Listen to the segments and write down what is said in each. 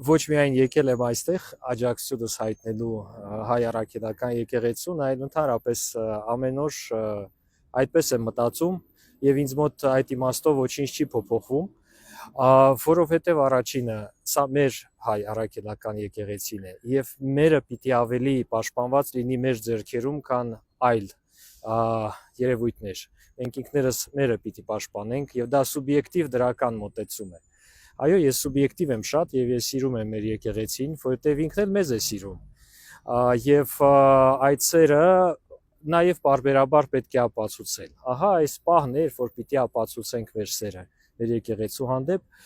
ոչ միայն եկել եմ այստեղ աջակցությունս հայտնելու հայ առաքելական եկեղեցուն, այլ ընդհանրապես ամեն օր այդպես եմ մտածում եւ ինձ մոտ այդ իմաստով ոչինչ չի փոփոխվում, որովհետեւ առաջինը սա մեր հայ առաքելական եկեղեցին է եւ մերը պիտի ավելի պաշտպանված լինի մեր ձեռքերում, քան այլ երևույթներ։ Մենք ինքներս մերը պիտի պաշտպանենք եւ դա սուբյեկտիվ դրական մոտեցում է։ Այո, ես սուբյեկտիվ եմ շատ եւ ես սիրում եմ մեր եկեղեցին, որովհետեւ ինքն էլ մեզ է սիրում։ Եվ այդ սերը նաեւ բարբերաբար պետք է ապացուցել։ Ահա այս պահն էր, որ պիտի ապացուցենք մեր սերը մեր եկեղեցու հանդեպ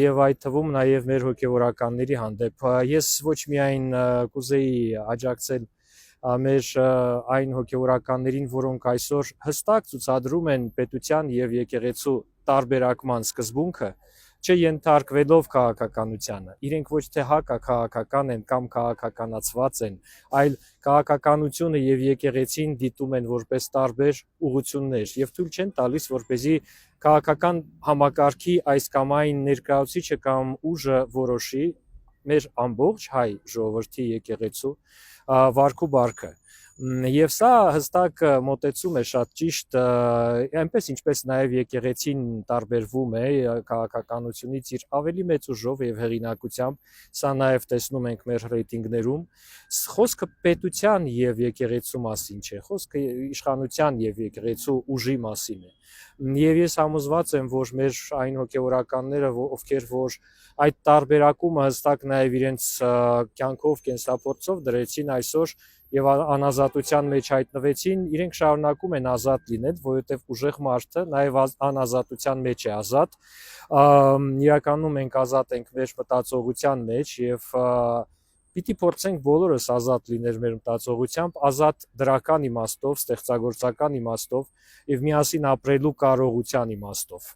եւ այդ թվում նաեւ մեր հոգեվորականների հանդեպ։ Ես ոչ միայն կուզեի աջակցել մեր այն հոգեվորականներին, որոնք այսօր հստակ ցուցադրում են պետության եւ եկեղեցու տարբերակման սկզբունքը, չենթարկվելով քաղաքականությանը, իրենք ոչ թե հակաքաղաքական են կամ քաղաքականացված են, այլ քաղաքականությունը եւ եկեղեցին դիտում են որպես տարբեր ուղղություններ եւ թույլ չեն տալիս, որպեսզի քաղաքական համակարգի այս կամ այն ներկայացուցիչը կամ ուժը որոշի մեր ամբողջ հայ ժողովրդի եկեղեցու վարք ու բարքը։ Եվ սա հստակ մոտեցում է շատ ճիշտ, այնպես ինչպես նաև եկեղեցին տարբերվում է քաղաքականությունից իր ավելի մեծ ուժով եւ հեղինակությամբ, սա նաև տեսնում ենք մեր ռեյտինգներում, խոսքը պետության եւ եկեղեցու մասին չէ, խոսքը իշխանության եւ եկեղեցու ուժի մասին է։ Եվ ես համոզված եմ, որ մեր այն հոգեվորականները, ովքեր որ այդ տարբերակումը հստակ նաև իրենց կյանքով, կենսափորձով դրեցին այսօր եւ անազատության մեջ հայտնվեցին, իրենք շարունակում են ազատ լինել, որովհետեւ ուժեղ մարդը նաեւ անազատության մեջ է ազատ։ Իրականում մենք ազատ ենք մեր մտածողության մեջ եւ պիտի փորձենք բոլորս ազատ լինել մեր մտածողությամբ, ազատ դրական իմաստով, ստեղծագործական իմաստով եւ միասին ապրելու կարողության իմաստով։